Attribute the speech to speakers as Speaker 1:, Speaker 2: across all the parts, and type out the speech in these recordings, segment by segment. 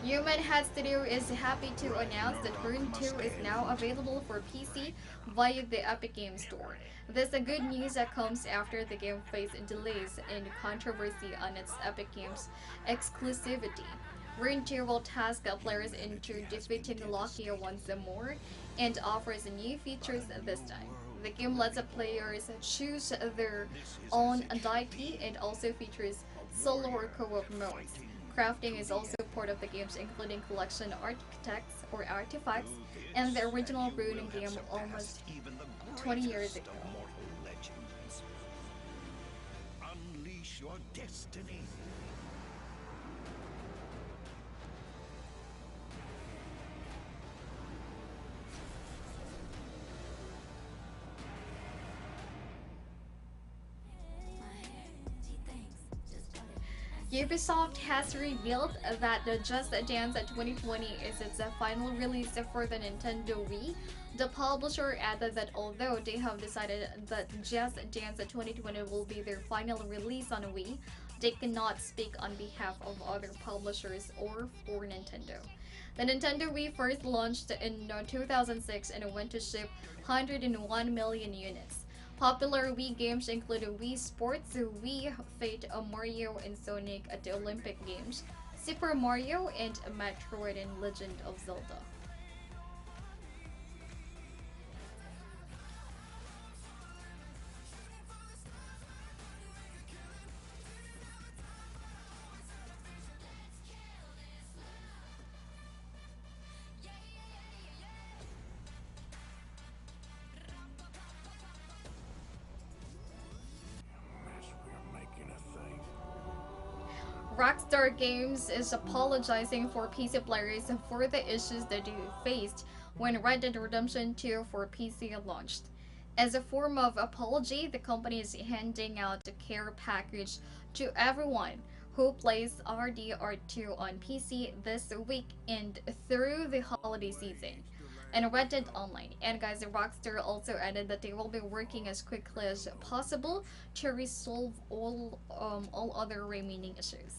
Speaker 1: Human Head Studio is happy to announce that Rune 2 is now available for PC via the Epic Games Store. This is good news that comes after the game faced delays and controversy on its Epic Games exclusivity. Rune 2 will task players into defeating Loki once more and offers new features this time. The game lets the players choose their own deity and also features solo or co-op modes. Crafting is also part of the games, including collection artifacts, and the original Rune game almost 20 years ago.
Speaker 2: Unleash your destiny.
Speaker 1: Ubisoft has revealed that the Just Dance 2020 is its final release for the Nintendo Wii. The publisher added that although they have decided that Just Dance 2020 will be their final release on Wii, they cannot speak on behalf of other publishers or for Nintendo. The Nintendo Wii first launched in 2006 and went to ship 101 million units. Popular Wii games include Wii Sports, Wii Fate, Mario and Sonic at the Olympic Games, Super Mario, and Metroid and Legend of Zelda. Rockstar Games is apologizing for PC players for the issues that they faced when Red Dead Redemption 2 for PC launched. As a form of apology, the company is handing out a care package to everyone who plays RDR2 on PC this week and through the holiday season and Red Dead Online. And guys, Rockstar also added that they will be working as quickly as possible to resolve all other remaining issues.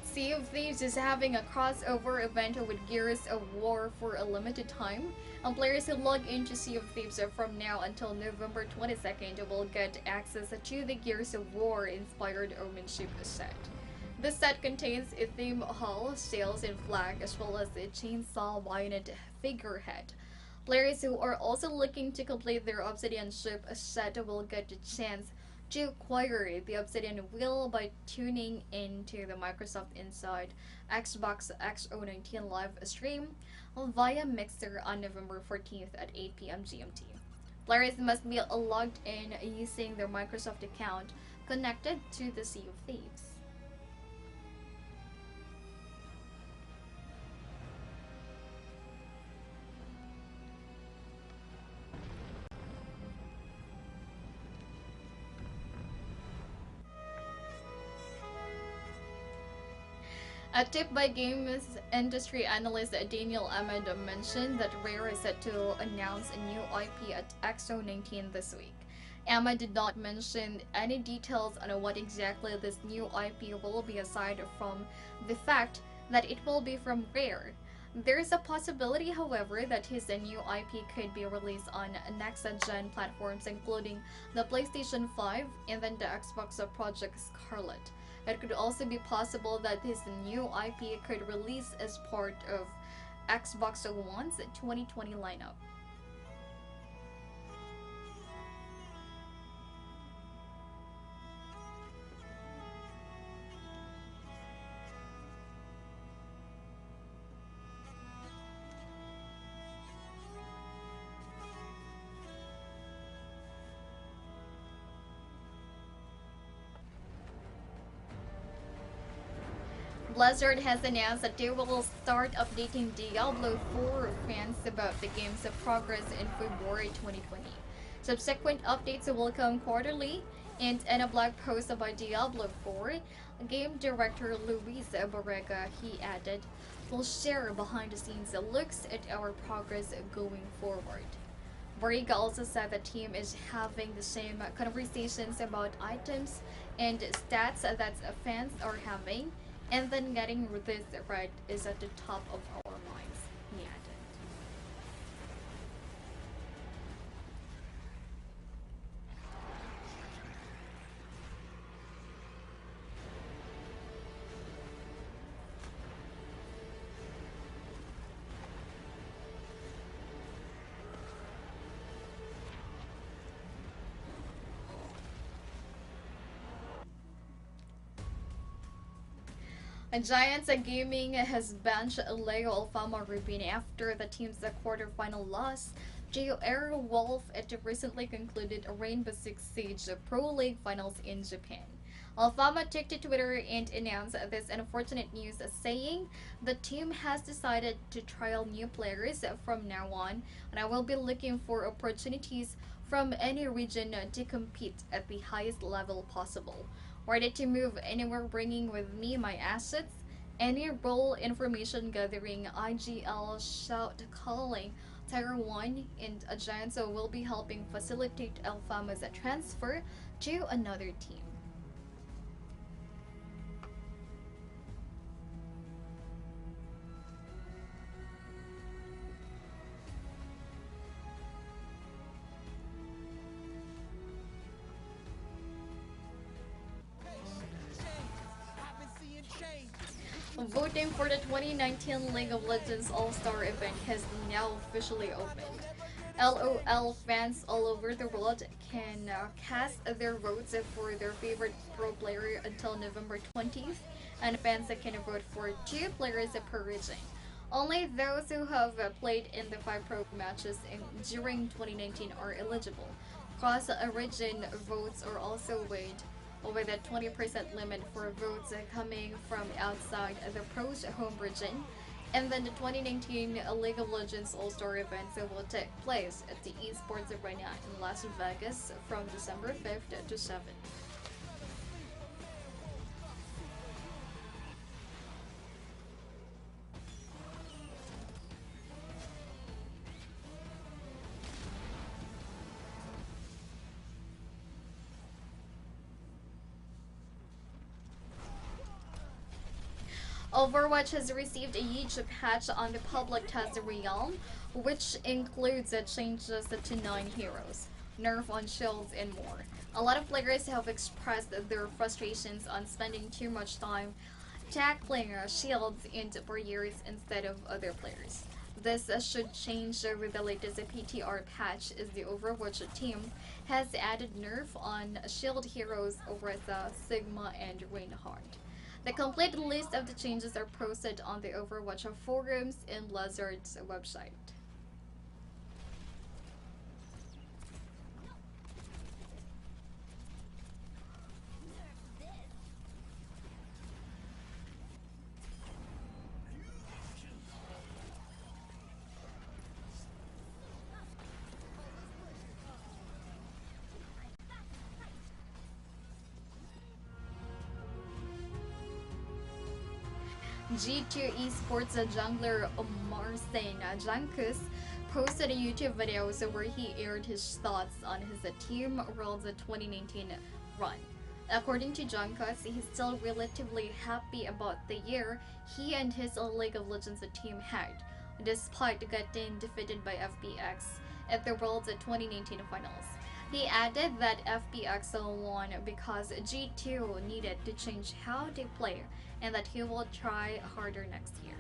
Speaker 1: Sea of Thieves is having a crossover event with Gears of War for a limited time, and players who log into Sea of Thieves from now until November 22nd will get access to the Gears of War inspired Omenship set. This set contains a theme hull, sails, and flag, as well as a chainsaw bayonet figurehead. Players who are also looking to complete their Obsidian ship set will get the chance to acquire the Obsidian Wheel by tuning into the Microsoft Inside Xbox X019 live stream via Mixer on November 14th at 8 p.m. GMT. Players must be logged in using their Microsoft account connected to the Sea of Thieves. A tip by games industry analyst Daniel Ahmed mentioned that Rare is set to announce a new IP at X019 this week. Ahmed did not mention any details on what exactly this new IP will be aside from the fact that it will be from Rare. There is a possibility, however, that his new IP could be released on next-gen platforms including the PlayStation 5 and then the Xbox Project Scarlet. It could also be possible that his new IP could release as part of Xbox One's 2020 lineup. Blizzard has announced that they will start updating Diablo 4 fans about the game's progress in February 2020. Subsequent updates will come quarterly, and in a blog post about Diablo 4, game director Luis Barrega, he added, "We'll share behind-the-scenes looks at our progress going forward." Barrega also said the team is having the same conversations about items and stats that fans are having, and then getting this right is at the top of our minds, he added. Giants Gaming has benched Leo Alphama Rubin after the team's quarterfinal loss to Airwolf at recently concluded Rainbow Six Siege Pro League Finals in Japan. Alphama took to Twitter and announced this unfortunate news, saying, "The team has decided to trial new players from now on, and I will be looking for opportunities from any region to compete at the highest level possible. Ready to move anywhere, bringing with me my assets, any role, information gathering, IGL, shout calling, Tier 1, and Giants will be helping facilitate Alphama's transfer to another team." Voting for the 2019 League of Legends All-Star event has now officially opened. LOL fans all over the world can cast their votes for their favorite pro player until November 20th, and fans can vote for 2 players per region. Only those who have played in the 5 pro matches during 2019 are eligible. Cross-region votes are also weighed, with a 20% limit for votes coming from outside the Pro's home region. And then the 2019 League of Legends All-Star event will take place at the Esports Arena in Las Vegas from December 5th to 7th. Overwatch has received a huge patch on the public test realm, which includes changes to 9 heroes, nerf on shields, and more. A lot of players have expressed their frustrations on spending too much time tackling shields and barriers instead of other players. This should change with the latest PTR patch, as the Overwatch team has added nerf on shield heroes over the Sigma and Reinhardt. The complete list of the changes are posted on the Overwatch forums and Blizzard's website. G2 Esports jungler Marcin Jankos posted a YouTube video where he aired his thoughts on his Team World's 2019 run. According to Jankos, he's still relatively happy about the year he and his League of Legends team had, despite getting defeated by FPX at the World's 2019 finals. He added that FPX won because G2 needed to change how they play, and that he will try harder next year.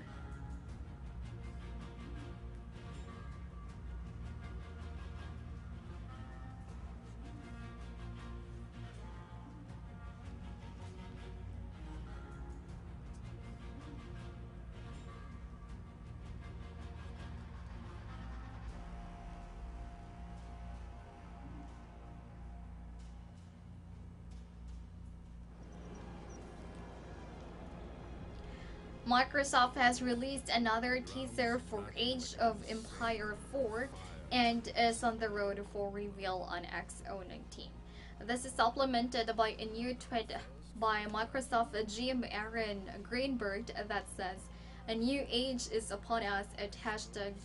Speaker 1: Microsoft has released another teaser for Age of Empire 4 and is on the road for reveal on XO19. This is supplemented by a new tweet by Microsoft GM Aaron Greenberg that says, "A new age is upon us" at hashtag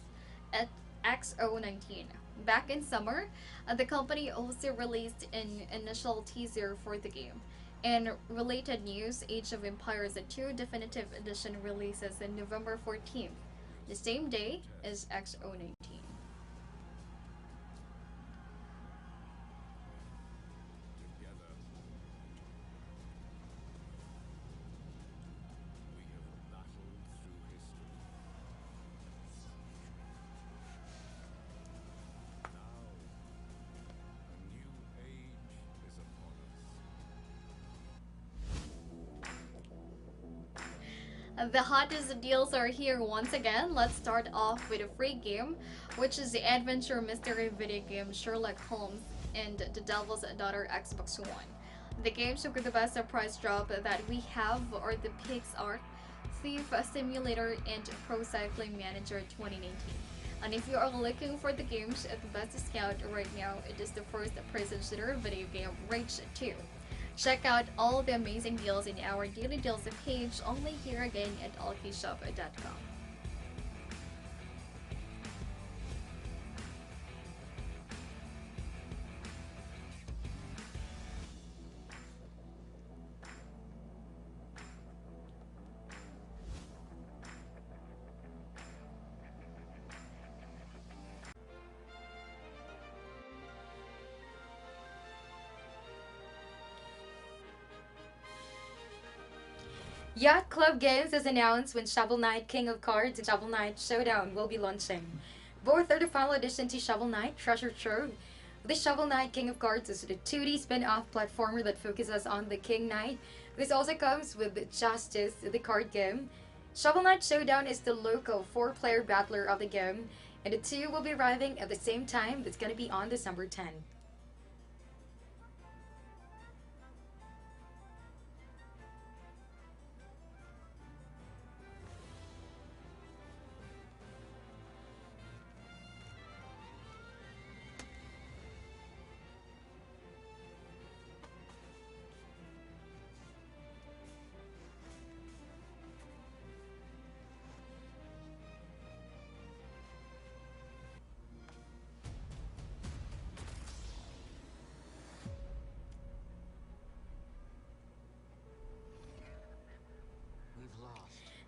Speaker 1: at XO19. Back in summer, the company also released an initial teaser for the game. In related news, Age of Empires 2 Definitive Edition releases on November 14th, the same day as XO19. The hottest deals are here once again. Let's start off with a free game, which is the adventure mystery video game Sherlock Holmes and the Devil's Daughter Xbox One. The games with the best price drop that we have are the Pixar Thief Simulator and Pro Cycling Manager 2019. And if you are looking for the games at the best discount right now, it is the first person shooter video game, Rage 2. Check out all the amazing deals in our Daily Deals page, only here again at ALLKEYSHOP.com.
Speaker 3: Yacht Club Games has announced when Shovel Knight King of Cards and Shovel Knight Showdown will be launching. Both are the final addition to Shovel Knight Treasure Trove. The Shovel Knight King of Cards is a 2D spin-off platformer that focuses on the King Knight. This also comes with Justice, the card game. Shovel Knight Showdown is the local 4-player battler of the game, and the two will be arriving at the same time. It's going to be on December 10.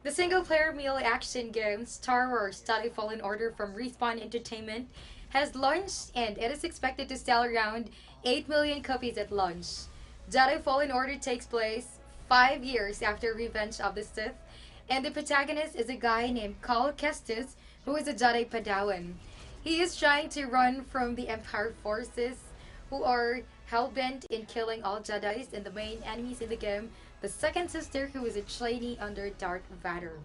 Speaker 3: The single-player melee action game Star Wars Jedi Fallen Order from Respawn Entertainment has launched, and it is expected to sell around 8 million copies at launch. Jedi Fallen Order takes place 5 years after Revenge of the Sith, and the protagonist is a guy named Cal Kestis, who is a Jedi Padawan. He is trying to run from the Empire forces, who are hell-bent in killing all Jedis, and the main enemies in the game, the second sister, who is a trainee under Darth Vader.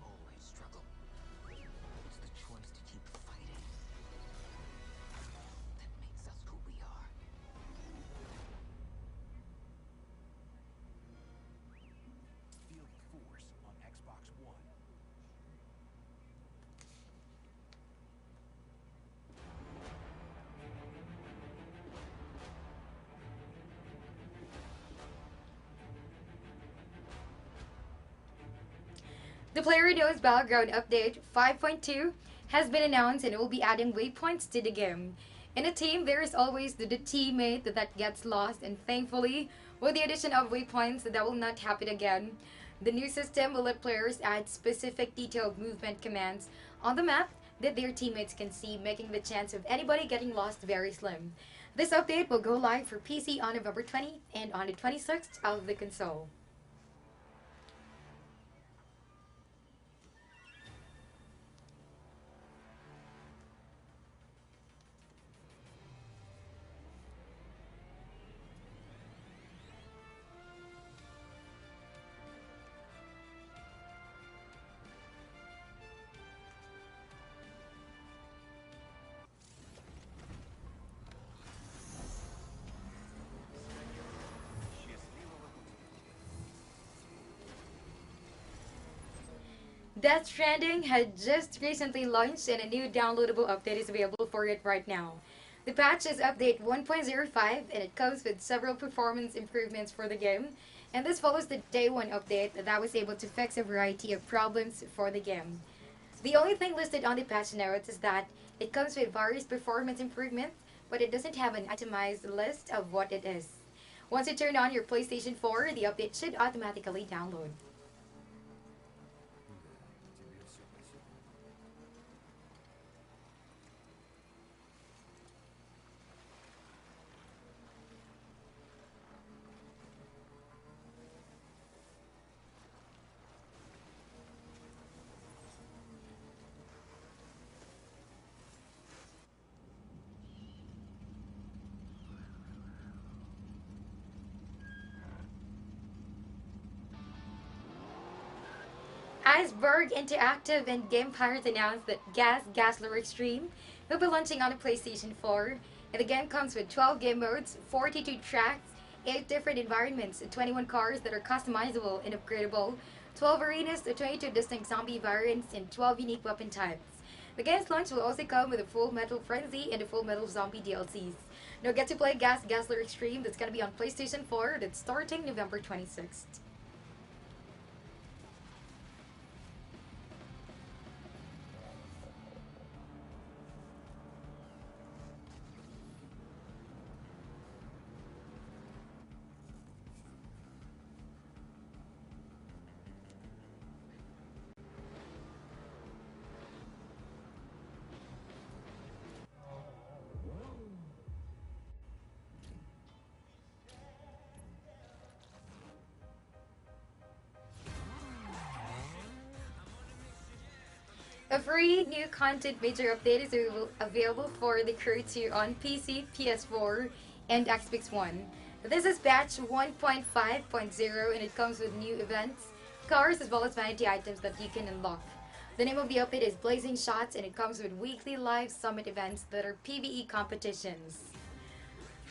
Speaker 3: The PlayerUnknown's Battleground Update 5.2 has been announced, and it will be adding waypoints to the game. In a team, there is always the teammate that gets lost, and thankfully, with the addition of waypoints, that will not happen again. The new system will let players add specific detailed movement commands on the map that their teammates can see, making the chance of anybody getting lost very slim. This update will go live for PC on November 20th and on the 26th of the console. Death Stranding had just recently launched and a new downloadable update is available for it right now. The patch is update 1.05 and it comes with several performance improvements for the game. And this follows the day 1 update that was able to fix a variety of problems for the game. The only thing listed on the patch notes is that it comes with various performance improvements, but it doesn't have an itemized list of what it is. Once you turn on your PlayStation 4, the update should automatically download. Iceberg Interactive and Game Pirates announced that Guzzlers Extreme will be launching on the PlayStation 4, and the game comes with 12 game modes, 42 tracks, 8 different environments, 21 cars that are customizable and upgradable, 12 arenas, 22 distinct zombie variants, and 12 unique weapon types. The game's launch will also come with a Full Metal Frenzy and a Full Metal Zombie DLCs. Now get to play Guzzlers Extreme that's going to be on PlayStation 4 that's starting November 26th. A free new content major update is available for the Crew 2 on PC, PS4, and Xbox One. This is patch 1.5.0 and it comes with new events, cars, as well as vanity items that you can unlock. The name of the update is Blazing Shots and it comes with weekly live summit events that are PvE competitions.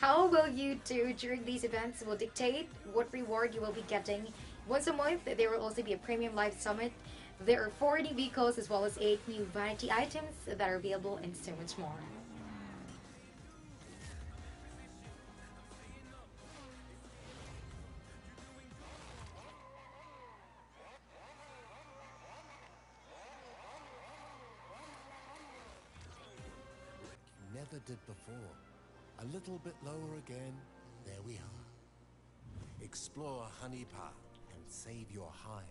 Speaker 3: How will you do during these events will dictate what reward you will be getting. Once a month, there will also be a premium live summit. There are 4 new vehicles as well as 8 new vanity items that are available and so much more.
Speaker 2: Never did before. A little bit lower again. There we are. Explore Honey Path and save your hive.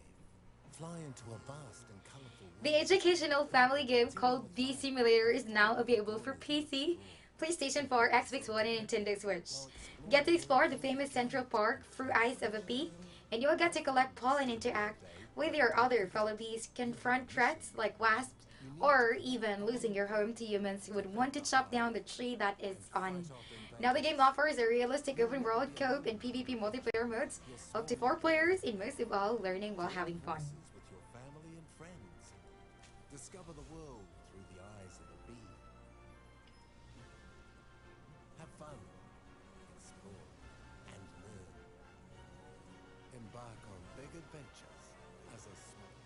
Speaker 2: Fly into a vast and colorful world.
Speaker 3: The educational family game called Bee Simulator is now available for PC, PlayStation 4, Xbox One, and Nintendo Switch. Get to explore the famous Central Park through Eyes of a Bee, and you'll get to collect pollen and interact with your other fellow bees, confront threats like wasps, or even losing your home to humans who would want to chop down the tree that is on. Now the game offers a realistic open world co-op and PvP multiplayer modes, up to 4 players, and most of all, learning while having fun.
Speaker 2: With your family and friends. Discover the world through the eyes of a bee. Have fun. Explore and learn. Embark on big adventures as a small.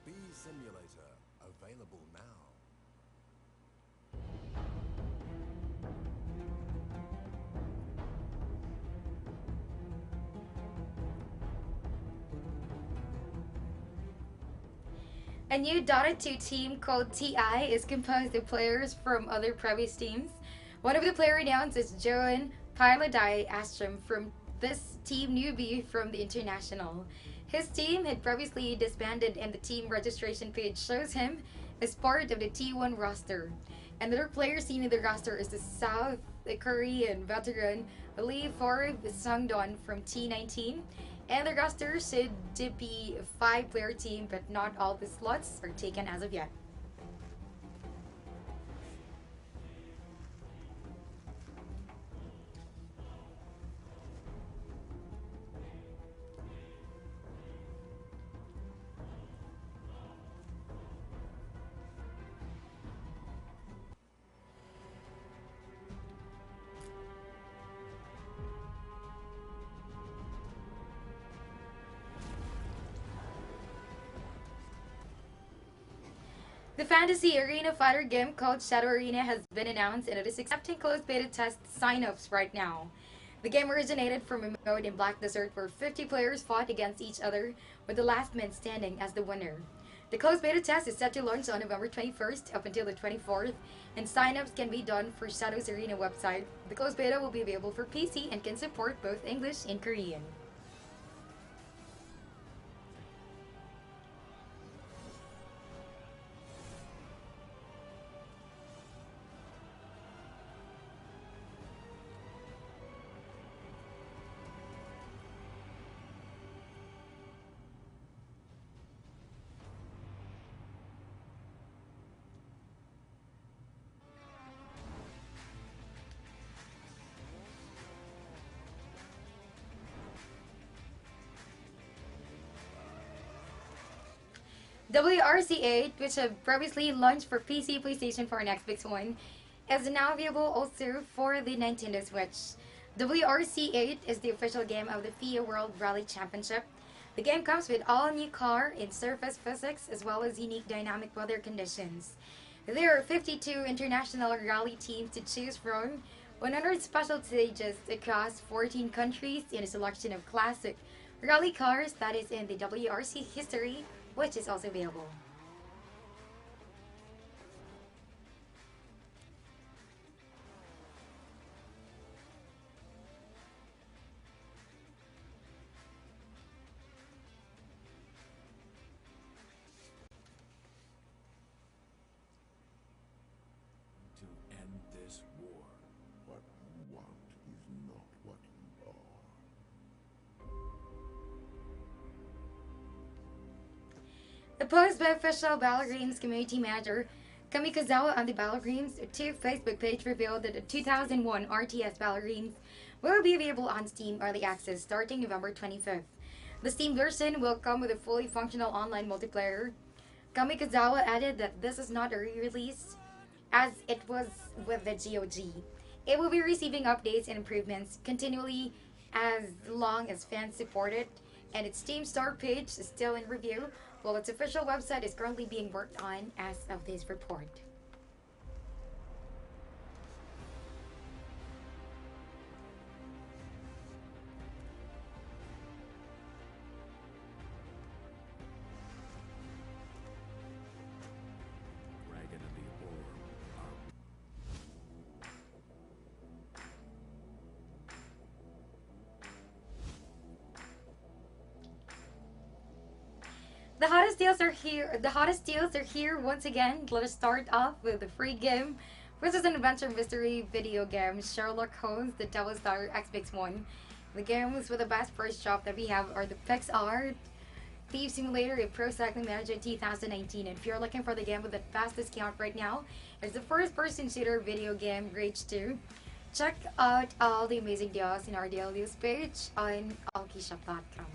Speaker 2: Bee Simulator, available now.
Speaker 3: A new Dota 2 team called TI is composed of players from other previous teams. One of the player announced is Johan, PieLieDie Åström from this team newbie from the International. His team had previously disbanded and the team registration page shows him as part of the T1 roster. Another player seen in the roster is the South Korean veteran Lee Forb Sungdon from T19. And the roster should be a 5-player team, but not all the slots are taken as of yet. The fantasy arena fighter game called Shadow Arena has been announced and it is accepting closed beta test sign-ups right now. The game originated from a mode in Black Desert where 50 players fought against each other with the last man standing as the winner. The closed beta test is set to launch on November 21st up until the 24th, and sign-ups can be done for Shadow's Arena website. The closed beta will be available for PC and can support both English and Korean. WRC8, which have previously launched for PC, PlayStation 4, and Xbox One, is now available also for the Nintendo Switch. WRC8 is the official game of the FIA World Rally Championship. The game comes with all new car and surface physics as well as unique dynamic weather conditions. There are 52 international rally teams to choose from, 100 special stages across 14 countries, and a selection of classic rally cars that is in the WRC history, which is also available.
Speaker 2: To end this war, what you want is not what you are.
Speaker 3: The post by official Battlegrounds community manager Kamikazawa on the Battlegrounds 2 Facebook page revealed that the 2001 RTS Battlegrounds will be available on Steam Early Access starting November 25th. The Steam version will come with a fully functional online multiplayer. Kamikazawa added that this is not a re-release as it was with the GOG. It will be receiving updates and improvements continually as long as fans support it, and its Steam store page is still in review, while its official website is currently being worked on as of this report.
Speaker 2: Dragon of the Orb.
Speaker 3: The hottest deals are here. The hottest deals are here once again. Let us start off with the free game, which is an adventure mystery video game, Sherlock Holmes: The Devil's Daughter Xbox One. The games with the best first drop that we have are the PixArt, Thieves Simulator, and Pro Cycling Manager 2019. And if you're looking for the game with the fastest count right now, it's the first-person shooter video game, Rage 2. Check out all the amazing deals in our daily news page on ALLKEYSHOP.com.